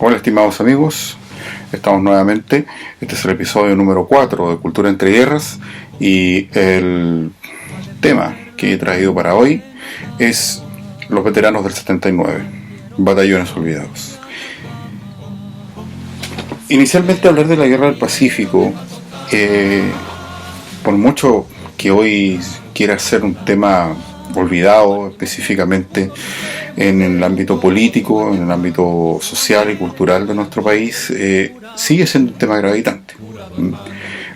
Hola estimados amigos, estamos nuevamente, este es el episodio número 4 de Cultura entre Guerras y el tema que he traído para hoy es los veteranos del 79, batallones olvidados. Inicialmente hablar de la Guerra del Pacífico, por mucho que hoy quiera ser un tema olvidado específicamente en el ámbito político, en el ámbito social y cultural de nuestro país, sigue siendo un tema gravitante.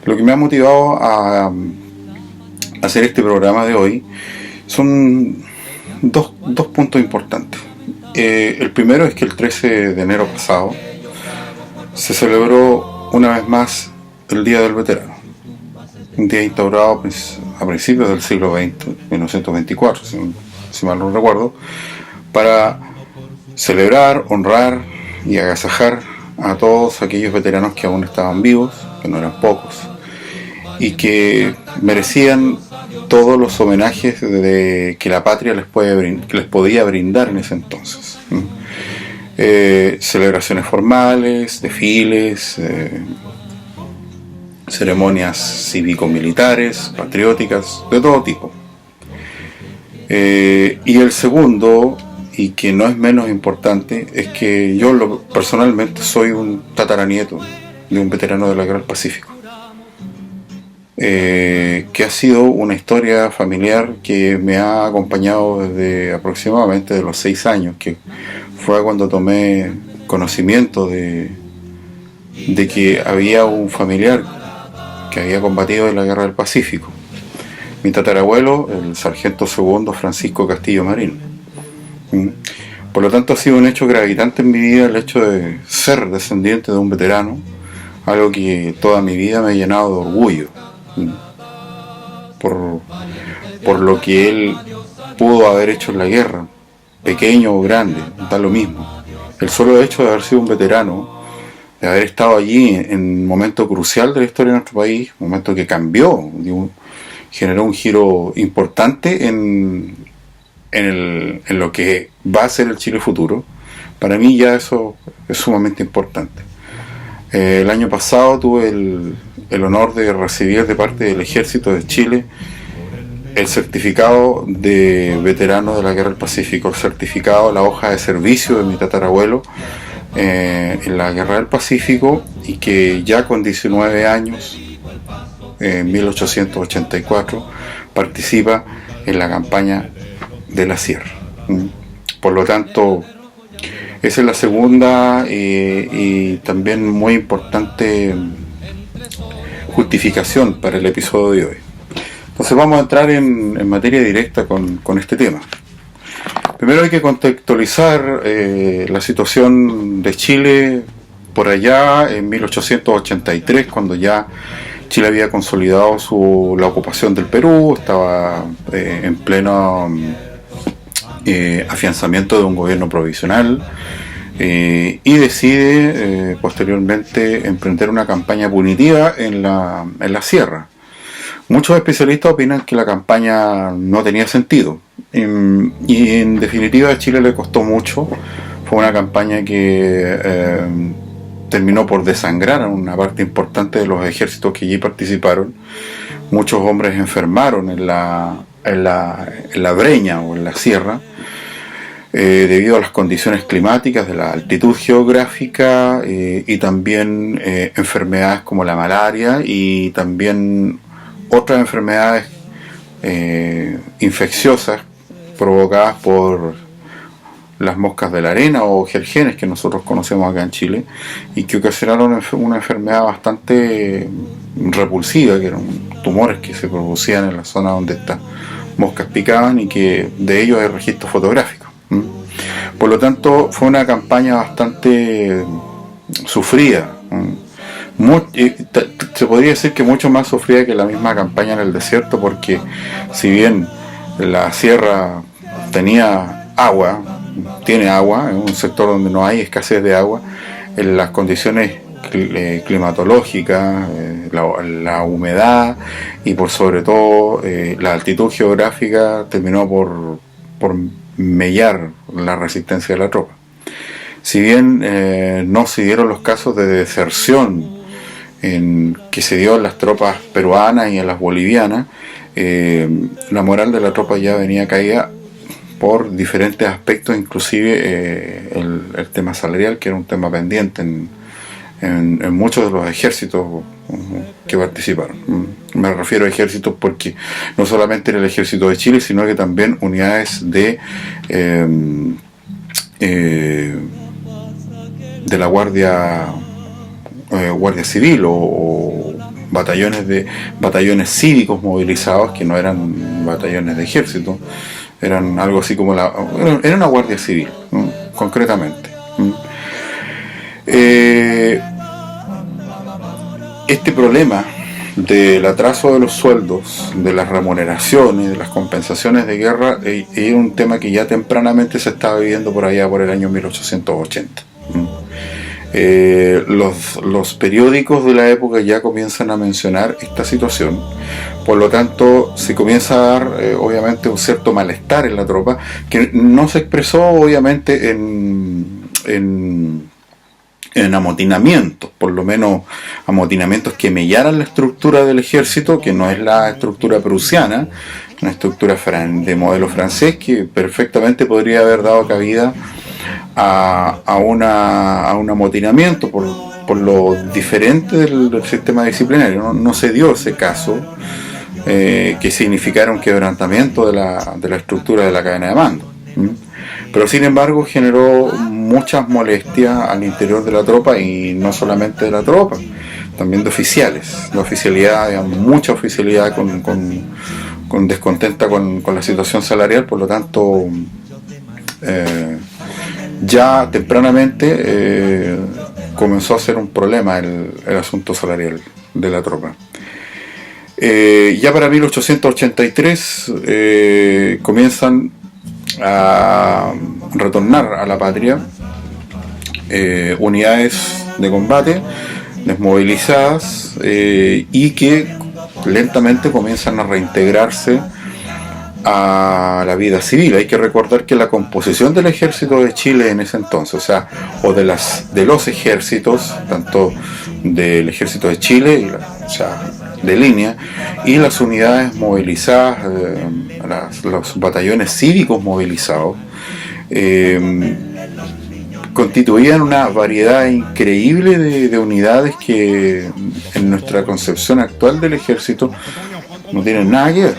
Lo que me ha motivado a hacer este programa de hoy son dos puntos importantes. El primero es que el 13 de enero pasado se celebró una vez más el Día del Veterano, un día instaurado a principios del siglo XX, 1924, si mal no recuerdo, para celebrar, honrar y agasajar a todos aquellos veteranos que aún estaban vivos, que no eran pocos, y que merecían todos los homenajes que la patria les podía brindar en ese entonces. Celebraciones formales, desfiles, ceremonias cívico-militares, patrióticas, de todo tipo. Y el segundo, y que no es menos importante, es que yo personalmente soy un tataranieto de un veterano de la Guerra del Pacífico, que ha sido una historia familiar que me ha acompañado desde aproximadamente de los 6 años, que fue cuando tomé conocimiento de que había un familiar que había combatido en la Guerra del Pacífico. Mi tatarabuelo, el sargento segundo Francisco Castillo Marín. Por lo tanto ha sido un hecho gravitante en mi vida el hecho de ser descendiente de un veterano, algo que toda mi vida me ha llenado de orgullo por lo que él pudo haber hecho en la guerra, pequeño o grande, da lo mismo. El solo hecho de haber sido un veterano, de haber estado allí en un momento crucial de la historia de nuestro país, un momento que cambió, generó un giro importante en lo que va a ser el Chile futuro. Para mí ya eso es sumamente importante. El año pasado tuve el honor de recibir de parte del Ejército de Chile el certificado de veterano de la Guerra del Pacífico, el certificado, la hoja de servicio de mi tatarabuelo en la Guerra del Pacífico, y que ya con 19 años, en 1884, participa en la campaña de la Sierra. Por lo tanto, esa es la segunda y también muy importante justificación para el episodio de hoy. Entonces vamos a entrar en materia directa con este tema. Primero hay que contextualizar la situación de Chile por allá en 1883, cuando ya Chile había consolidado la ocupación del Perú, estaba en pleno afianzamiento de un gobierno provisional, y decide posteriormente emprender una campaña punitiva en la Sierra. Muchos especialistas opinan que la campaña no tenía sentido, y en definitiva a Chile le costó mucho. Fue una campaña que terminó por desangrar a una parte importante de los ejércitos que allí participaron. Muchos hombres enfermaron en la breña o en la sierra, debido a las condiciones climáticas, de la altitud geográfica, y también enfermedades como la malaria y también otras enfermedades infecciosas provocadas por las moscas de la arena o gergenes, que nosotros conocemos acá en Chile, y que ocasionaron una enfermedad bastante repulsiva, que eran tumores que se producían en la zona donde estas moscas picaban, y que de ellos hay registros fotográficos. Por lo tanto fue una campaña bastante sufrida, se podría decir que mucho más sufrida que la misma campaña en el desierto, porque si bien la sierra tiene agua, en un sector donde no hay escasez de agua, en las condiciones climatológicas, la humedad y por sobre todo la altitud geográfica terminó por mellar la resistencia de la tropa. Si bien no se dieron los casos de deserción que se dio en las tropas peruanas y en las bolivianas, la moral de la tropa ya venía caída por diferentes aspectos, inclusive el tema salarial, que era un tema pendiente en muchos de los ejércitos que participaron. Me refiero a ejércitos porque no solamente era el ejército de Chile, sino que también unidades de la Guardia Civil o batallones cívicos movilizados, que no eran batallones de ejército, eran algo así como era una Guardia Civil, concretamente. Este problema del atraso de los sueldos, de las remuneraciones, de las compensaciones de guerra, es un tema que ya tempranamente se estaba viviendo por allá por el año 1880. Los periódicos de la época ya comienzan a mencionar esta situación, por lo tanto se comienza a dar obviamente un cierto malestar en la tropa, que no se expresó obviamente en amotinamientos, por lo menos amotinamientos que mellaran la estructura del ejército, que no es la estructura prusiana, una estructura de modelo francés, que perfectamente podría haber dado cabida a un amotinamiento por lo diferente del sistema disciplinario. No se dio ese caso que significara un quebrantamiento de la estructura de la cadena de mando. Pero sin embargo generó muchas molestias al interior de la tropa, y no solamente de la tropa, también de oficiales. La oficialidad, digamos, mucha oficialidad con descontenta con la situación salarial, por lo tanto ya tempranamente comenzó a ser un problema el asunto salarial de la tropa. Ya para 1883 comienzan a retornar a la patria unidades de combate desmovilizadas y que lentamente comienzan a reintegrarse a la vida civil. Hay que recordar que la composición del ejército de Chile en ese entonces, o sea, de los ejércitos, tanto del ejército de Chile, o sea, de línea, y las unidades movilizadas, los batallones cívicos movilizados, constituían una variedad increíble de unidades que en nuestra concepción actual del ejército no tienen nada que ver.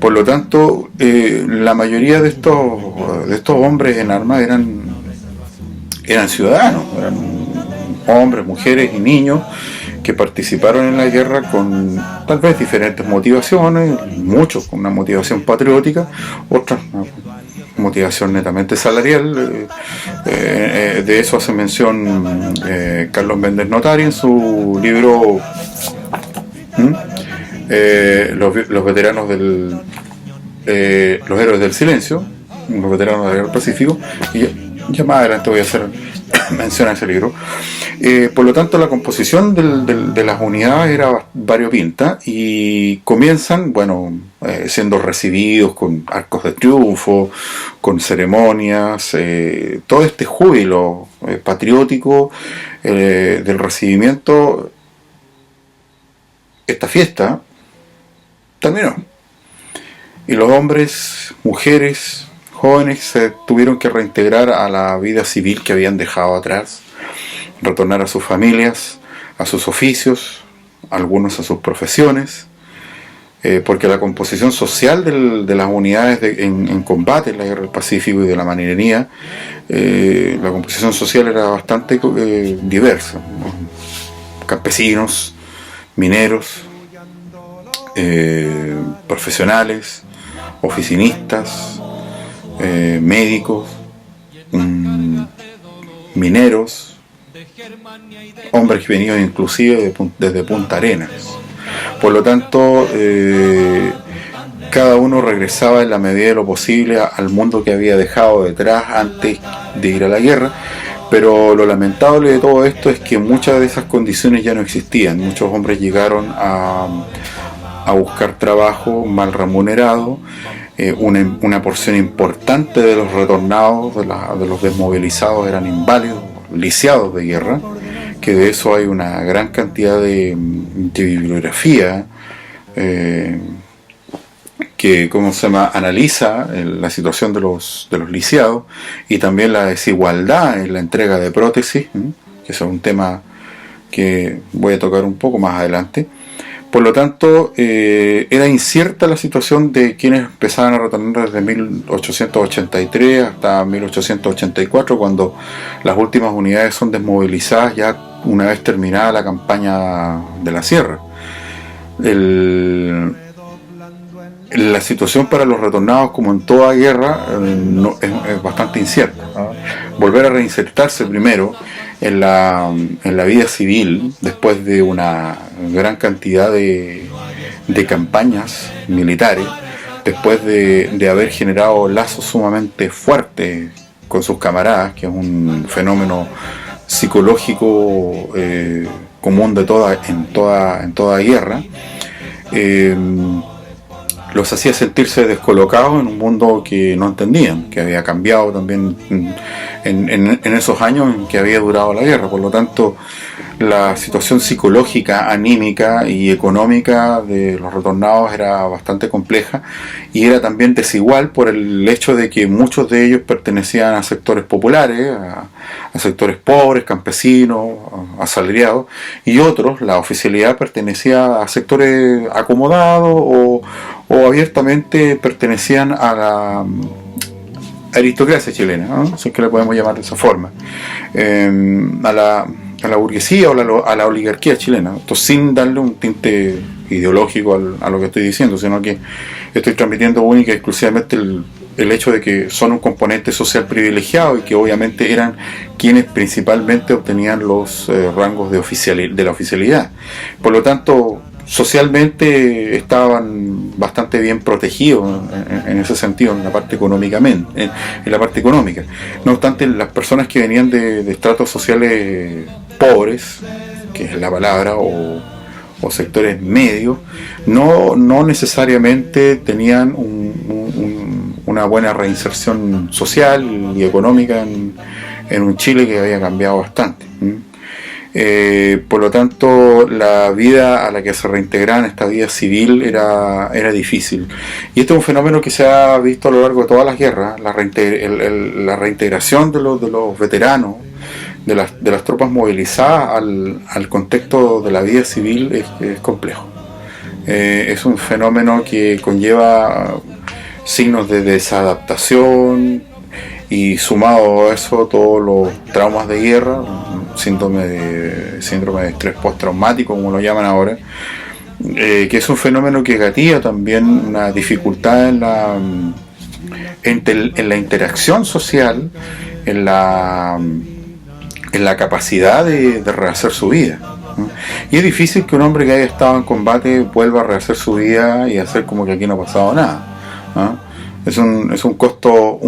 Por lo tanto, la mayoría de estos hombres en armas eran ciudadanos, eran hombres, mujeres y niños que participaron en la guerra con tal vez diferentes motivaciones, muchos con una motivación patriótica, otras una motivación netamente salarial. De eso hace mención Carlos Méndez Notari en su libro los veteranos los héroes del silencio, los veteranos de la guerra del Pacífico, y ya más adelante voy a hacer mención a ese libro. Por lo tanto, la composición de las unidades era variopinta, y comienzan, siendo recibidos con arcos de triunfo, con ceremonias, todo este júbilo patriótico del recibimiento. Esta fiesta terminó, y los hombres, mujeres, jóvenes se tuvieron que reintegrar a la vida civil que habían dejado atrás, retornar a sus familias, a sus oficios, algunos a sus profesiones, porque la composición social de las unidades en combate en la guerra del Pacífico y de la marinería, la composición social era bastante diversa, ¿no? Campesinos, mineros, profesionales, oficinistas, médicos, mineros, hombres que venían inclusive desde Punta Arenas. Por lo tanto, cada uno regresaba en la medida de lo posible al mundo que había dejado detrás antes de ir a la guerra. Pero lo lamentable de todo esto es que muchas de esas condiciones ya no existían. Muchos hombres llegaron a buscar trabajo mal remunerado, una porción importante de los retornados, de los desmovilizados, eran inválidos, lisiados de guerra, que de eso hay una gran cantidad de bibliografía que analiza la situación de los lisiados, y también la desigualdad en la entrega de prótesis, que es un tema que voy a tocar un poco más adelante. Por lo tanto, era incierta la situación de quienes empezaban a retornar desde 1883 hasta 1884, cuando las últimas unidades son desmovilizadas ya una vez terminada la campaña de la Sierra. La situación para los retornados, como en toda guerra, es bastante incierta, ¿no? Volver a reinsertarse primero en la vida civil, después de una gran cantidad de campañas militares, después de haber generado lazos sumamente fuertes con sus camaradas, que es un fenómeno psicológico común en toda guerra, los hacía sentirse descolocados en un mundo que no entendían, que había cambiado también en esos años en que había durado la guerra. Por lo tanto, la situación psicológica, anímica y económica de los retornados era bastante compleja, y era también desigual por el hecho de que muchos de ellos pertenecían a sectores populares, a sectores pobres, campesinos, asalariados, y otros, la oficialidad, pertenecía a sectores acomodados o abiertamente pertenecían a la aristocracia chilena, ¿no? Si es que le podemos llamar de esa forma, a la burguesía o a la oligarquía chilena. Esto sin darle un tinte ideológico a lo que estoy diciendo, sino que estoy transmitiendo única y exclusivamente el hecho de que son un componente social privilegiado, y que obviamente eran quienes principalmente obtenían los rangos de la oficialidad. Por lo tanto, socialmente estaban bastante bien protegidos en ese sentido, en la parte económica. No obstante, las personas que venían de estratos sociales pobres, que es la palabra, o sectores medios, no necesariamente tenían una buena reinserción social y económica en un Chile que había cambiado bastante. Por lo tanto, la vida a la que se reintegraban, esta vida civil, era difícil. Y este es un fenómeno que se ha visto a lo largo de todas las guerras. La reintegración de los veteranos, de las tropas movilizadas al contexto de la vida civil es complejo. Es un fenómeno que conlleva signos de desadaptación, y sumado a eso todos los traumas de guerra, síndrome de estrés postraumático, como lo llaman ahora, que es un fenómeno que gatilla también una dificultad en la interacción social, en la capacidad de rehacer su vida. Y es difícil que un hombre que haya estado en combate vuelva a rehacer su vida y hacer como que aquí no ha pasado nada. Es un costo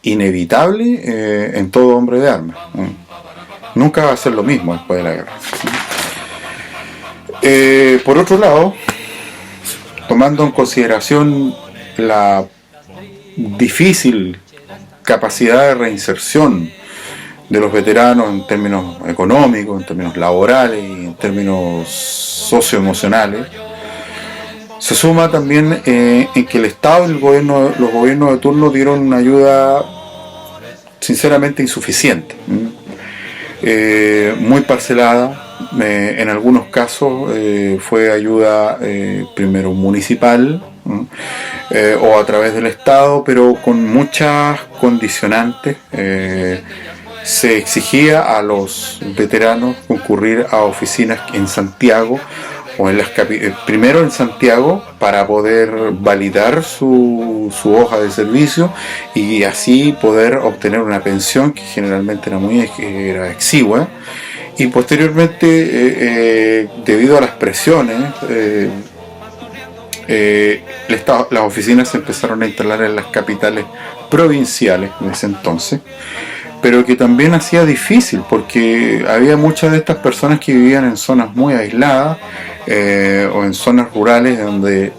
inevitable en todo hombre de armas. Nunca va a ser lo mismo después de la guerra. Por otro lado, tomando en consideración la difícil capacidad de reinserción de los veteranos en términos económicos, en términos laborales y en términos socioemocionales, se suma también en que el Estado y los gobiernos de turno dieron una ayuda sinceramente insuficiente, muy parcelada. En algunos casos fue ayuda primero municipal o a través del Estado, pero con muchas condicionantes. Se exigía a los veteranos concurrir a oficinas en Santiago, o primero en Santiago, para poder validar su hoja de servicio y así poder obtener una pensión que generalmente era exigua, y posteriormente, debido a las presiones, las oficinas se empezaron a instalar en las capitales provinciales en ese entonces, pero que también hacía difícil, porque había muchas de estas personas que vivían en zonas muy aisladas o en zonas rurales donde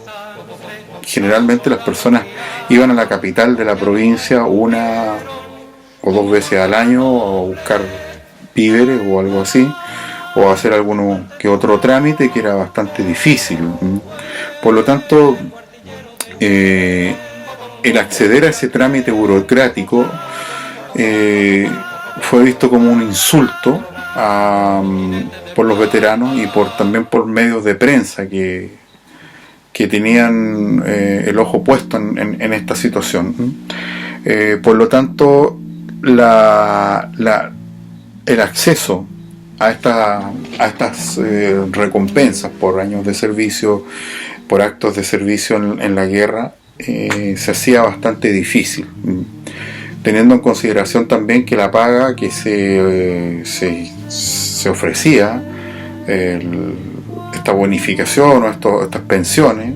generalmente las personas iban a la capital de la provincia una o dos veces al año a buscar víveres o algo así, o a hacer alguno que otro trámite que era bastante difícil. Por lo tanto, el acceder a ese trámite burocrático fue visto como un insulto por los veteranos y también por medios de prensa que tenían el ojo puesto en esta situación. Por lo tanto, el acceso a estas recompensas por años de servicio, por actos de servicio en la guerra, se hacía bastante difícil, teniendo en consideración también que la paga que se ofrecía, esta bonificación o estas pensiones,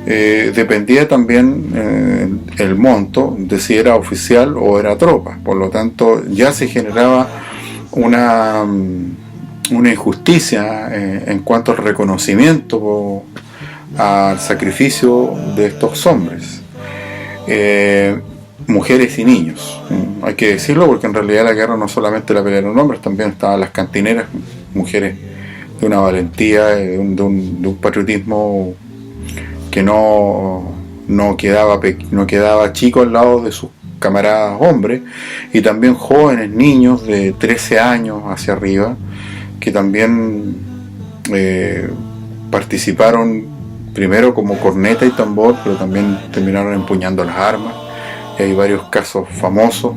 dependía también el monto de si era oficial o era tropa. Por lo tanto, ya se generaba una injusticia en cuanto al reconocimiento al sacrificio de estos hombres, mujeres y niños. Hay que decirlo, porque en realidad la guerra no solamente la pelearon hombres, también estaban las cantineras, mujeres de una valentía, de un patriotismo que no quedaba chico al lado de sus camaradas hombres, y también jóvenes, niños de 13 años hacia arriba, que también participaron primero como corneta y tambor, pero también terminaron empuñando las armas. Y hay varios casos famosos.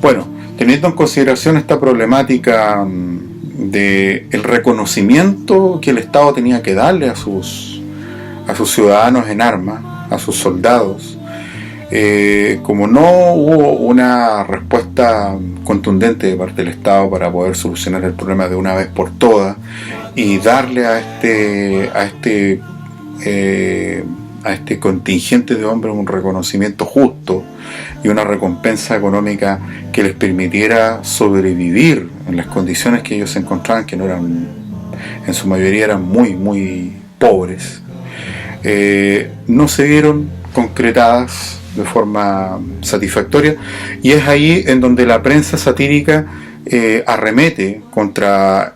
Bueno, teniendo en consideración esta problemática del reconocimiento que el Estado tenía que darle a sus ciudadanos en armas, a sus soldados, como no hubo una respuesta contundente de parte del Estado para poder solucionar el problema de una vez por todas y darle a este contingente de hombres un reconocimiento justo y una recompensa económica que les permitiera sobrevivir en las condiciones que ellos se encontraban, que no eran, en su mayoría eran muy, muy pobres, no se vieron concretadas de forma satisfactoria, y es ahí en donde la prensa satírica arremete contra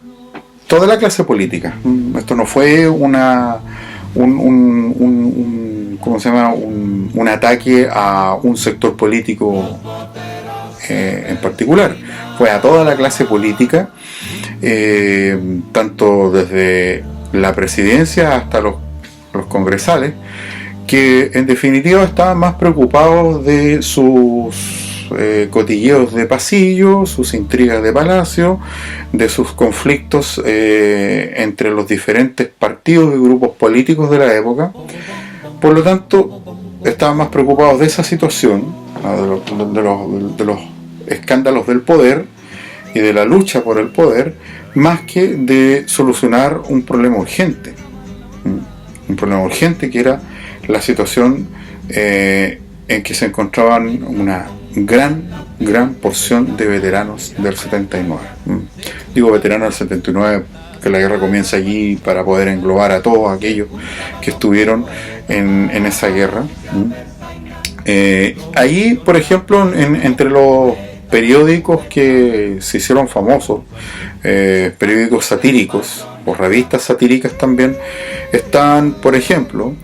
toda la clase política. Esto no fue un ataque a un sector político en particular, fue a toda la clase política, tanto desde la presidencia hasta los congresales, que en definitiva estaban más preocupados de sus cotilleos de pasillo, sus intrigas de palacio, de sus conflictos entre los diferentes partidos y grupos políticos de la época. Por lo tanto, estaban más preocupados de esa situación, de los escándalos del poder y de la lucha por el poder, más que de solucionar un problema urgente. Un problema urgente que era la situación en que se encontraban una gran porción de veteranos del 79. Digo veteranos del 79, que la guerra comienza allí para poder englobar a todos aquellos que estuvieron en esa guerra. Ahí, por ejemplo, entre los periódicos que se hicieron famosos, periódicos satíricos o revistas satíricas también, están, por ejemplo,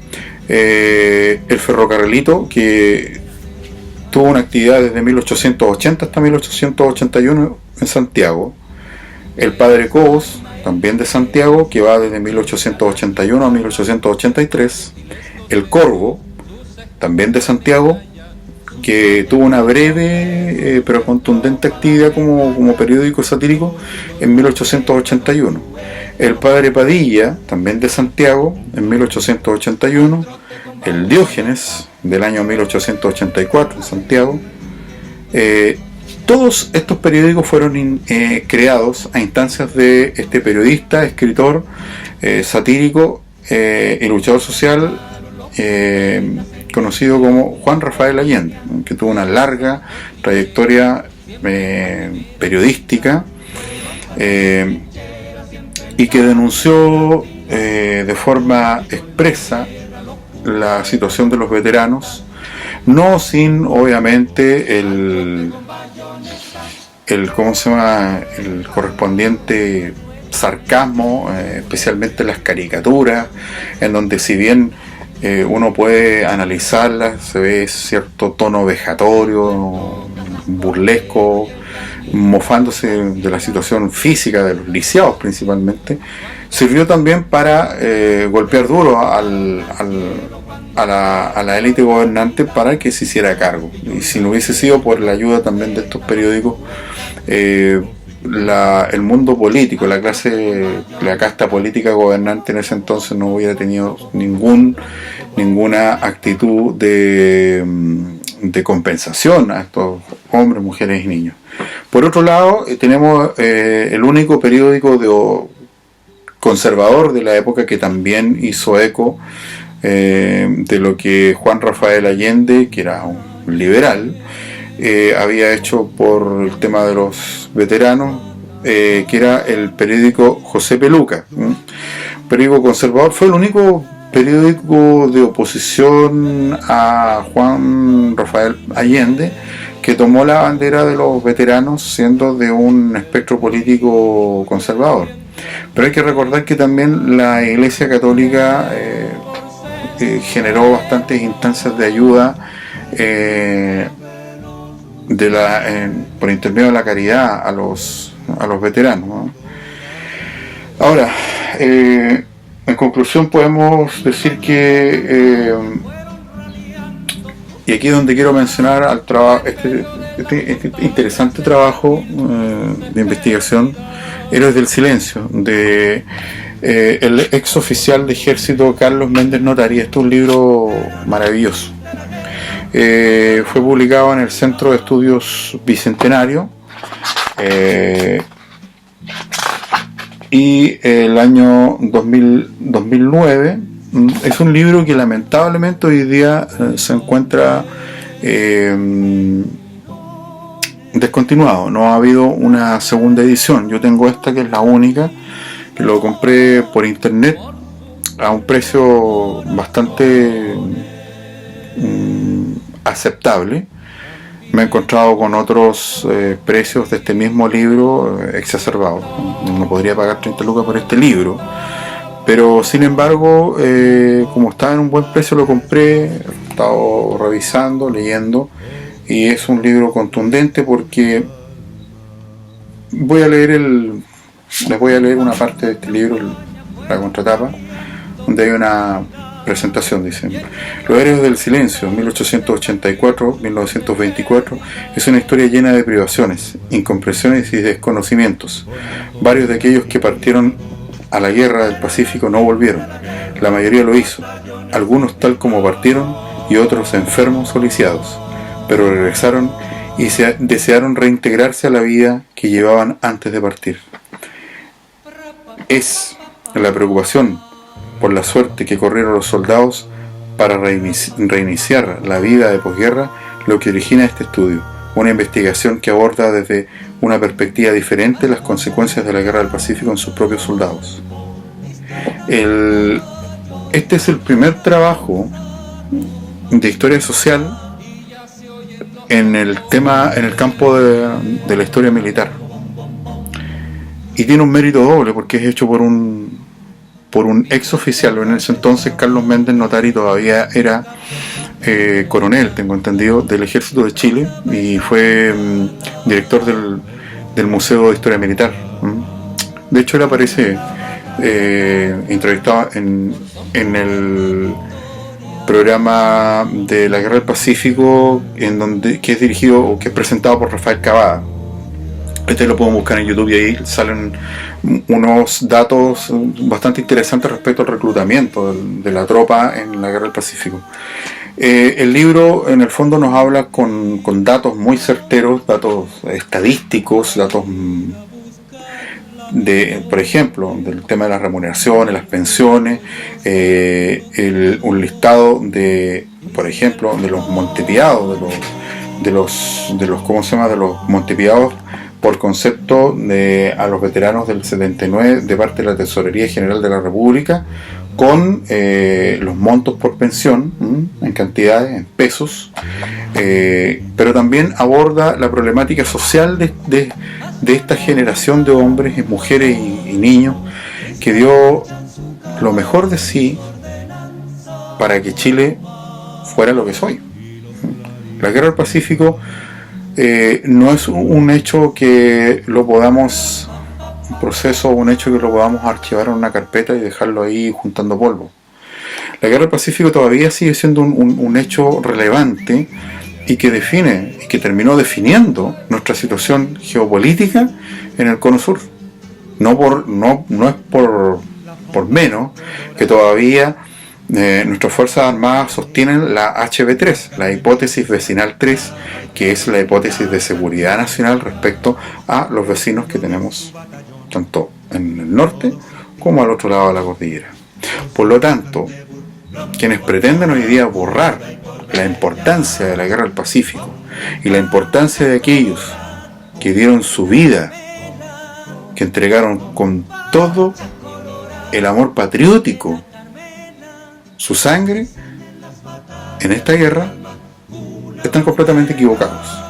El Ferrocarrilito, que tuvo una actividad desde 1880 hasta 1881 en Santiago. El Padre Cobos, también de Santiago, que va desde 1881 a 1883. El Corvo, también de Santiago, que tuvo una breve pero contundente actividad como periódico satírico en 1881. El Padre Padilla, también de Santiago, en 1881. El Diógenes, del año 1884, en Santiago. Todos estos periódicos fueron creados a instancias de este periodista, escritor, satírico y luchador social, conocido como Juan Rafael Allende, que tuvo una larga trayectoria periodística, y que denunció de forma expresa la situación de los veteranos, no sin obviamente el ¿cómo se llama? El correspondiente sarcasmo, especialmente las caricaturas, en donde si bien uno puede analizarlas, se ve cierto tono vejatorio, burlesco, mofándose de la situación física de los lisiados principalmente, sirvió también para golpear duro a la élite gobernante para que se hiciera cargo. Y si no hubiese sido por la ayuda también de estos periódicos, el mundo político, la casta política gobernante en ese entonces no hubiera tenido ninguna actitud de compensación a estos hombres, mujeres y niños. Por otro lado, tenemos el único periódico conservador de la época que también hizo eco de lo que Juan Rafael Allende, que era un liberal, había hecho por el tema de los veteranos, que era el periódico José Peluca. Periódico conservador, fue el único periódico de oposición a Juan Rafael Allende que tomó la bandera de los veteranos siendo de un espectro político conservador. Pero hay que recordar que también la Iglesia Católica generó bastantes instancias de ayuda por intermedio de la caridad a los veteranos, ¿no? Ahora, en conclusión podemos decir que y aquí es donde quiero mencionar este interesante trabajo de investigación, Héroes del Silencio, de el ex oficial de ejército Carlos Méndez Notari. Este es un libro maravilloso. Fue publicado en el Centro de Estudios Bicentenario y el año 2009. Es un libro que lamentablemente hoy día se encuentra descontinuado. No ha habido una segunda edición. Yo tengo esta, que es la única, que lo compré por internet a un precio bastante aceptable. Me he encontrado con otros precios de este mismo libro exacerbados. No podría pagar 30 lucas por este libro, pero sin embargo, como estaba en un buen precio, lo compré. He estado revisando, leyendo, y es un libro contundente porque les voy a leer una parte de este libro, la contratapa, donde hay una presentación. Dice: Los Héroes del Silencio, 1884-1924, es una historia llena de privaciones, incomprensiones y desconocimientos. Varios de aquellos que partieron a la guerra del Pacífico no volvieron. La mayoría lo hizo, algunos tal como partieron y otros enfermos o lisiados, pero regresaron y desearon reintegrarse a la vida que llevaban antes de partir. Es la preocupación por la suerte que corrieron los soldados para reiniciar la vida de posguerra lo que origina este estudio, una investigación que aborda desde una perspectiva diferente las consecuencias de la guerra del Pacífico en sus propios soldados. Este es el primer trabajo de historia social en el campo de la historia militar, y tiene un mérito doble porque es hecho por un ex oficial. En ese entonces Carlos Méndez Notari todavía era coronel, tengo entendido, del Ejército de Chile, y fue director del Museo de Historia Militar. De hecho, él aparece entrevistado en el programa de la Guerra del Pacífico, que es dirigido o que es presentado por Rafael Cavada. Este lo pueden buscar en YouTube y ahí salen unos datos bastante interesantes respecto al reclutamiento de la tropa en la Guerra del Pacífico. El libro en el fondo nos habla con datos muy certeros, datos estadísticos, datos por ejemplo, del tema de las remuneraciones, las pensiones, un listado por ejemplo, de los montepiados, de los ¿cómo se llama? De los montepiados por concepto a los veteranos del 79 de parte de la Tesorería General de la República, con los montos por pensión, en cantidades, en pesos, pero también aborda la problemática social de esta generación de hombres, mujeres y niños que dio lo mejor de sí para que Chile fuera lo que es hoy. La Guerra del Pacífico no es un hecho que lo podamos, un proceso o un hecho que lo podamos archivar en una carpeta y dejarlo ahí juntando polvo. La Guerra del Pacífico todavía sigue siendo un hecho relevante y que define, y que terminó definiendo nuestra situación geopolítica en el Cono Sur. No es por menos que todavía nuestras Fuerzas Armadas sostienen la HB3, la hipótesis vecinal 3, que es la hipótesis de seguridad nacional respecto a los vecinos que tenemos tanto en el norte como al otro lado de la cordillera. Por lo tanto, quienes pretenden hoy día borrar la importancia de la Guerra del Pacífico y la importancia de aquellos que dieron su vida, que entregaron con todo el amor patriótico su sangre en esta guerra, están completamente equivocados.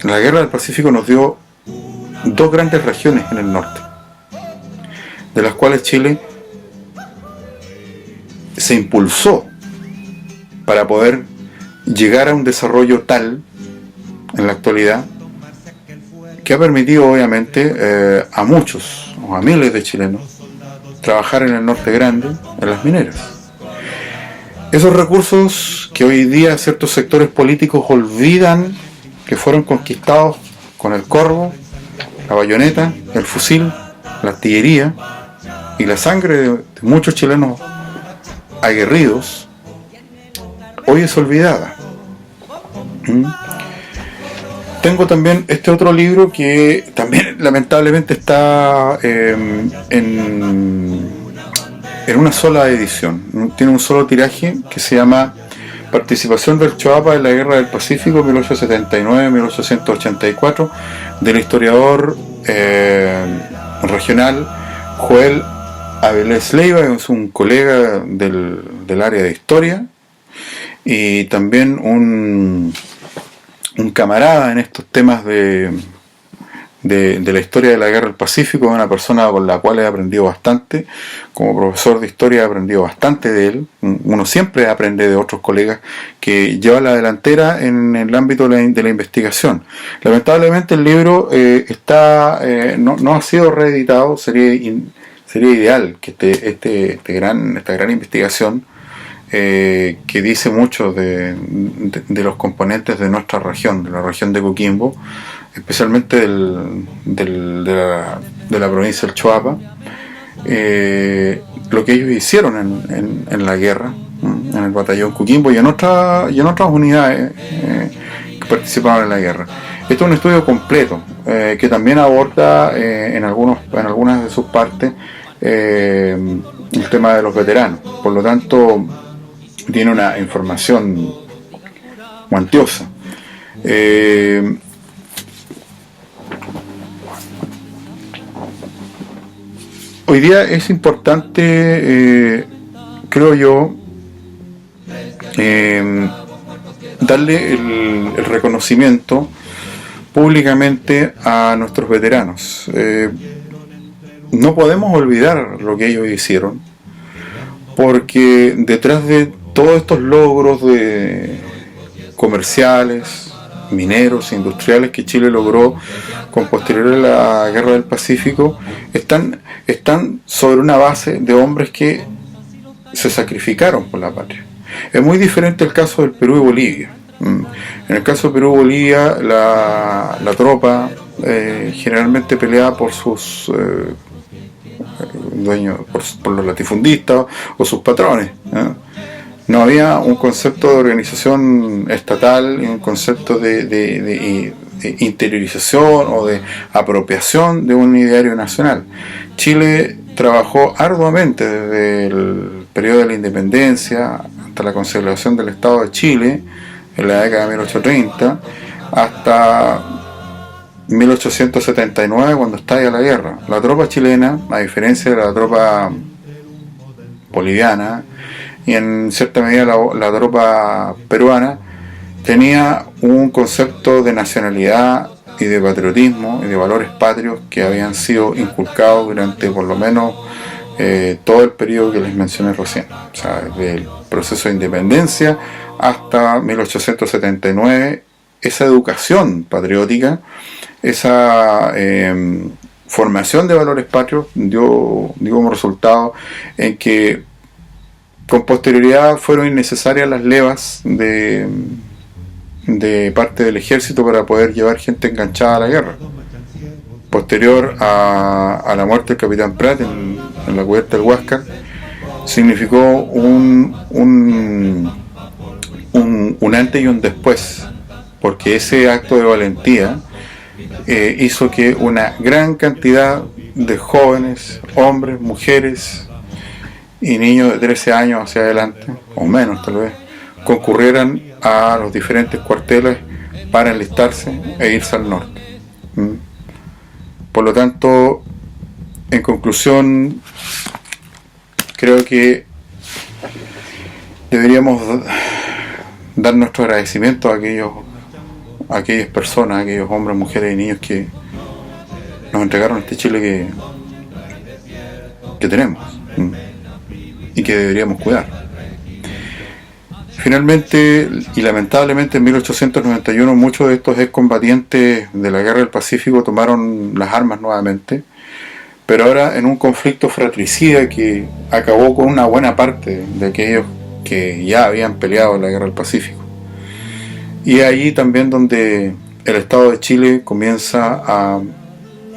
La Guerra del Pacífico nos dio dos grandes regiones en el norte, de las cuales Chile se impulsó para poder llegar a un desarrollo tal en la actualidad que ha permitido obviamente a muchos o a miles de chilenos trabajar en el norte grande, en las mineras. Esos recursos que hoy día ciertos sectores políticos olvidan que fueron conquistados con el corvo, la bayoneta, el fusil, la artillería y la sangre de muchos chilenos aguerridos, hoy es olvidada. Tengo también este otro libro que también lamentablemente está en una sola edición, tiene un solo tiraje, que se llama Participación del Choapa en la Guerra del Pacífico 1879-1884, del historiador regional Joel Avilés Leiva, que es un colega del área de historia y también un camarada en estos temas de la historia de la Guerra del Pacífico, una persona con la cual he aprendido bastante. Como profesor de historia he aprendido bastante de él. Uno siempre aprende de otros colegas que llevan la delantera en el ámbito de la investigación. Lamentablemente el libro no ha sido reeditado. Sería ideal que esta gran investigación, que dice mucho de los componentes de nuestra región, de la región de Coquimbo, especialmente de la provincia del Choapa, lo que ellos hicieron en la guerra, en el batallón Coquimbo y en otras unidades que participaron en la guerra. Esto es un estudio completo que también aborda en algunas de sus partes el tema de los veteranos. Por lo tanto, tiene una información cuantiosa. Hoy día es importante, creo yo, darle el reconocimiento públicamente a nuestros veteranos. No podemos olvidar lo que ellos hicieron, porque detrás de todos estos logros comerciales, mineros, industriales que Chile logró con posterioridad a la Guerra del Pacífico, están sobre una base de hombres que se sacrificaron por la patria. Es muy diferente el caso del Perú y Bolivia. En el caso de Perú y Bolivia, la tropa generalmente peleaba por sus dueños, por los latifundistas o sus patrones. No había un concepto de organización estatal y un concepto de interiorización o de apropiación de un ideario nacional. Chile trabajó arduamente desde el periodo de la independencia hasta la consolidación del Estado de Chile en la década de 1830 hasta 1879, cuando estalla la guerra. La tropa chilena, a diferencia de la tropa boliviana y en cierta medida la tropa peruana, tenía un concepto de nacionalidad y de patriotismo y de valores patrios que habían sido inculcados durante por lo menos todo el periodo que les mencioné recién, o sea, desde el proceso de independencia hasta 1879. Esa educación patriótica, esa formación de valores patrios dio como resultado en que con posterioridad fueron innecesarias las levas de parte del ejército para poder llevar gente enganchada a la guerra. Posterior a la muerte del capitán Prat en la cubierta del Huáscar, significó un antes y un después, porque ese acto de valentía hizo que una gran cantidad de jóvenes, hombres, mujeres y niños de 13 años hacia adelante, o menos tal vez, concurrieran a los diferentes cuarteles para enlistarse e irse al norte. Por lo tanto, en conclusión, creo que deberíamos dar nuestro agradecimiento a aquellas personas, a aquellos hombres, mujeres y niños que nos entregaron este Chile que tenemos y que deberíamos cuidar. Finalmente y lamentablemente en 1891 muchos de estos excombatientes de la Guerra del Pacífico tomaron las armas nuevamente, pero ahora en un conflicto fratricida que acabó con una buena parte de aquellos que ya habían peleado en la Guerra del Pacífico. Y allí también donde el Estado de Chile comienza a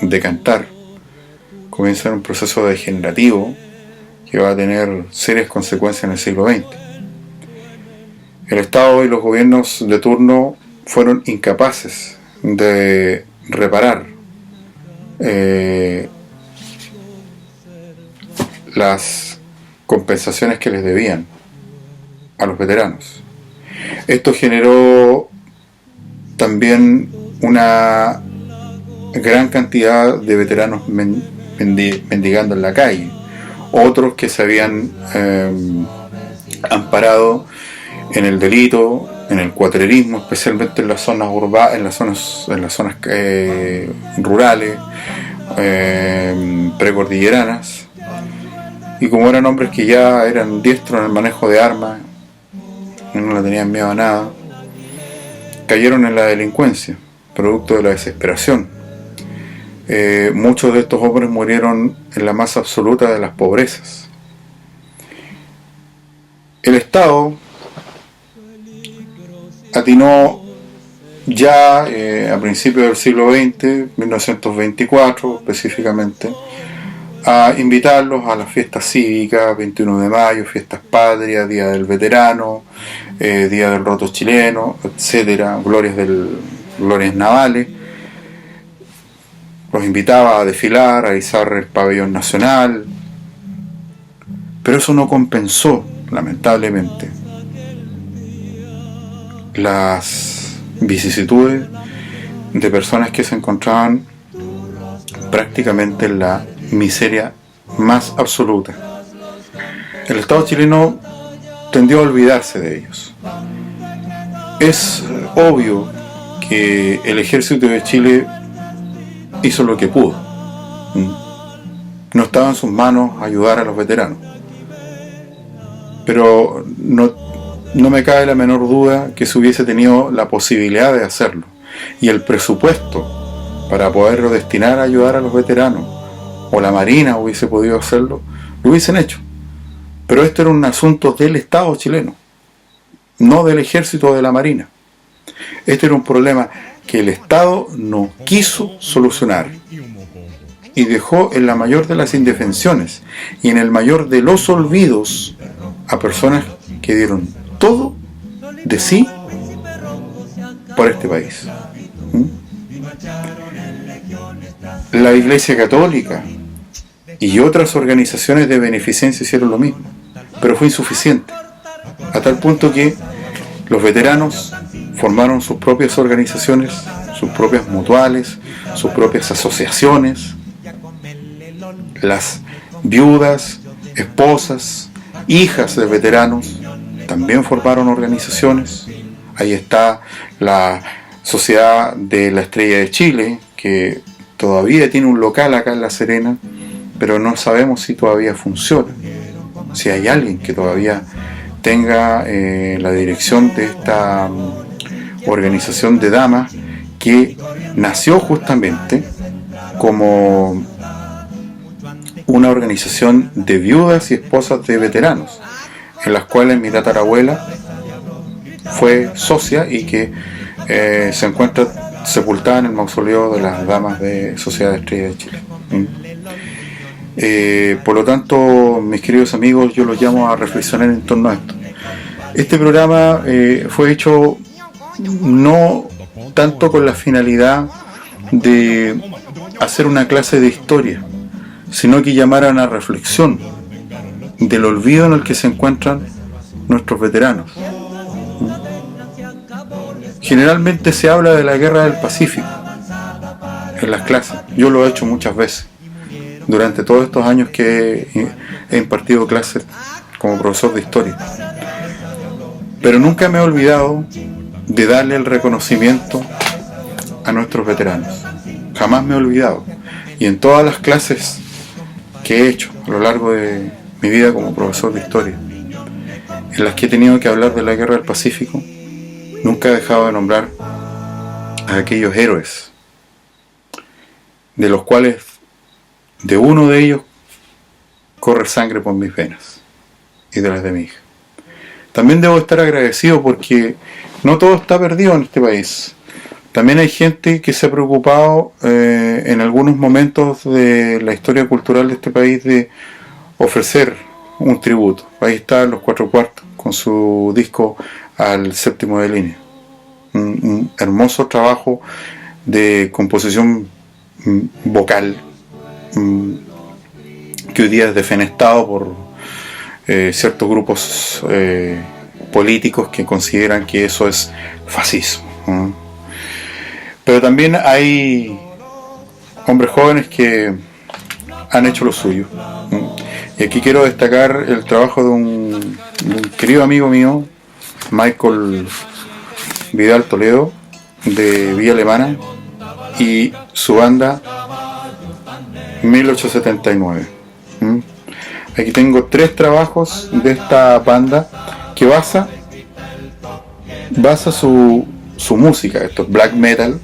decantar, comienza un proceso degenerativo que va a tener serias consecuencias en el siglo XX. El Estado y los gobiernos de turno fueron incapaces de reparar las compensaciones que les debían a los veteranos. Esto generó también una gran cantidad de veteranos mendigando en la calle, otros que se habían amparado en el delito, en el cuatrerismo, especialmente en las zonas urbanas, en las zonas rurales, precordilleranas, y como eran hombres que ya eran diestros en el manejo de armas, no le tenían miedo a nada, cayeron en la delincuencia, producto de la desesperación. Muchos de estos hombres murieron en la más absoluta de las pobrezas. El Estado atinó ya a principios del siglo XX, 1924 específicamente, a invitarlos a las fiestas cívicas, 21 de mayo, fiestas patrias, Día del Veterano, Día del Roto Chileno, etcétera, glorias navales. Los invitaba a desfilar, a izar el pabellón nacional, pero eso no compensó, lamentablemente, las vicisitudes de personas que se encontraban prácticamente en la miseria más absoluta. El Estado chileno tendió a olvidarse de ellos. Es obvio que el ejército de Chile hizo lo que pudo. No estaba en sus manos ayudar a los veteranos, pero no me cabe la menor duda que se hubiese tenido la posibilidad de hacerlo y el presupuesto para poderlo destinar a ayudar a los veteranos, o la Marina hubiese podido hacerlo, lo hubiesen hecho. Pero esto era un asunto del Estado chileno, no del Ejército o de la Marina. Este era un problema que el Estado no quiso solucionar y dejó en la mayor de las indefensiones y en el mayor de los olvidos a personas que dieron todo de sí por este país. La Iglesia Católica y otras organizaciones de beneficencia hicieron lo mismo, pero fue insuficiente, a tal punto que los veteranos formaron sus propias organizaciones, sus propias mutuales, sus propias asociaciones. Las viudas, esposas, hijas de veteranos también formaron organizaciones. Ahí está la Sociedad de la Estrella de Chile, que todavía tiene un local acá en La Serena, pero no sabemos si todavía funciona, si hay alguien que todavía tenga la dirección de esta organización de damas que nació justamente como una organización de viudas y esposas de veteranos, en las cuales mi tatarabuela fue socia y que se encuentra sepultada en el mausoleo de las damas de Sociedad de Estrella de Chile. Por lo tanto, mis queridos amigos, yo los llamo a reflexionar en torno a esto. Este programa fue hecho no tanto con la finalidad de hacer una clase de historia, sino que llamar a una reflexión del olvido en el que se encuentran nuestros veteranos. Generalmente se habla de la Guerra del Pacífico en las clases. Yo lo he hecho muchas veces durante todos estos años que he impartido clases como profesor de historia, pero nunca me he olvidado de darle el reconocimiento a nuestros veteranos. Jamás me he olvidado, y en todas las clases que he hecho a lo largo de mi vida como profesor de historia, en las que he tenido que hablar de la Guerra del Pacífico, nunca he dejado de nombrar a aquellos héroes, de los cuales de uno de ellos corre sangre por mis venas y de las de mi hija. También debo estar agradecido porque no todo está perdido en este país. También hay gente que se ha preocupado en algunos momentos de la historia cultural de este país de ofrecer un tributo. Ahí están los Cuatro Cuartos con su disco Al Séptimo de Línea. Un hermoso trabajo de composición vocal que hoy día es defenestado por ciertos grupos políticos que consideran que eso es fascismo. Pero también hay hombres jóvenes que han hecho lo suyo. Y aquí quiero destacar el trabajo de un querido amigo mío, Michael Vidal Toledo, de Villa Alemana, y su banda 1879. Aquí tengo 3 trabajos de esta banda que basa su música, esto es black metal,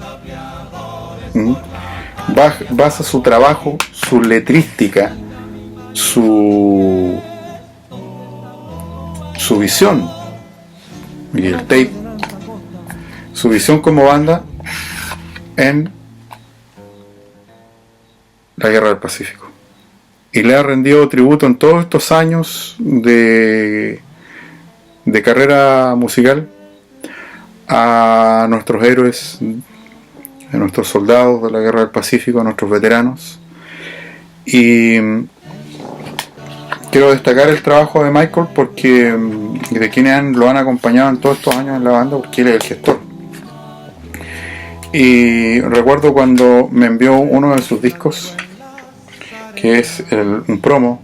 basa su trabajo, su letrística, su visión, y el tape, su visión como banda en la Guerra del Pacífico. Y le ha rendido tributo en todos estos años de carrera musical a nuestros héroes, a nuestros soldados de la Guerra del Pacífico, a nuestros veteranos. Y quiero destacar el trabajo de Michael porque de quienes lo han acompañado en todos estos años en la banda, porque él es el gestor. Y recuerdo cuando me envió uno de sus discos, que es un promo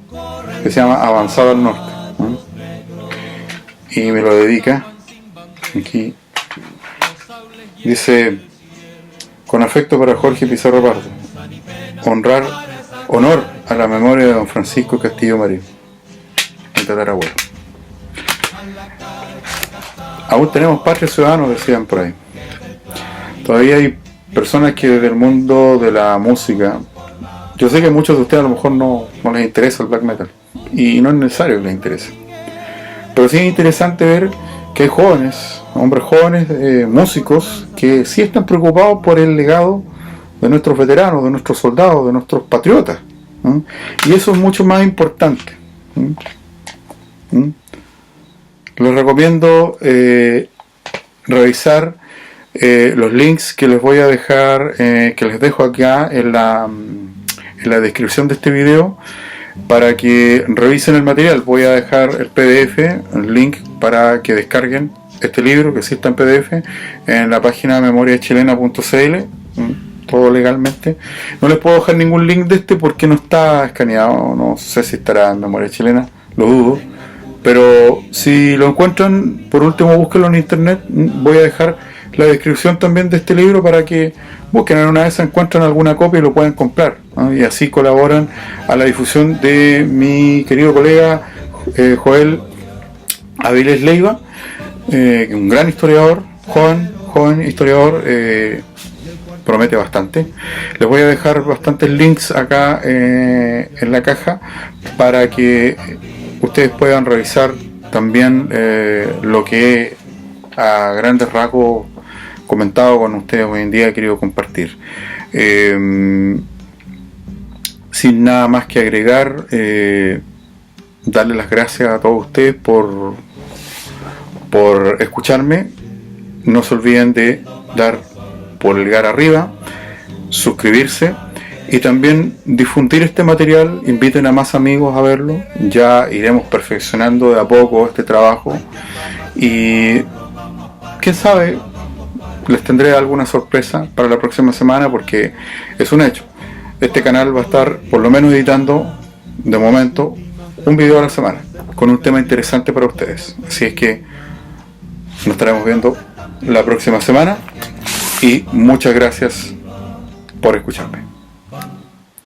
que se llama Avanzado al Norte, y me lo dedica. Aquí dice: con afecto para Jorge Pizarro Pardo, honor a la memoria de don Francisco Castillo Marín, mi tatarabuelo. Aún tenemos patria ciudadanos, decían por ahí. Todavía hay personas que desde el mundo de la música, yo sé que a muchos de ustedes a lo mejor no les interesa el black metal, y no es necesario que les interese, pero sí es interesante ver que hay jóvenes, hombres jóvenes, músicos, que sí están preocupados por el legado de nuestros veteranos, de nuestros soldados, de nuestros patriotas, y eso es mucho más importante. Les recomiendo revisar los links que les voy a dejar, que les dejo acá en la descripción de este video, para que revisen el material. Voy a dejar el PDF, el link para que descarguen este libro, que sí está en PDF, en la página memoriachilena.cl, todo legalmente. No les puedo dejar ningún link de este porque no está escaneado, no sé si estará en Memoria Chilena, lo dudo. Pero si lo encuentran, por último búsquenlo en internet. Voy a dejar la descripción también de este libro para que busquen, en una vez encuentran alguna copia y lo pueden comprar, ¿no? Y así colaboran a la difusión de mi querido colega Joel Avilés Leiva, un gran historiador, joven historiador, promete bastante. Les voy a dejar bastantes links acá en la caja para que ustedes puedan revisar también lo que a grandes rasgos comentado con ustedes hoy en día, he querido compartir. Sin nada más que agregar, darle las gracias a todos ustedes por escucharme. No se olviden de dar pulgar arriba, suscribirse y también difundir este material. Inviten a más amigos a verlo. Ya iremos perfeccionando de a poco este trabajo y quién sabe, les tendré alguna sorpresa para la próxima semana, porque es un hecho, este canal va a estar por lo menos editando de momento un video a la semana con un tema interesante para ustedes. Así es que nos estaremos viendo la próxima semana y muchas gracias por escucharme.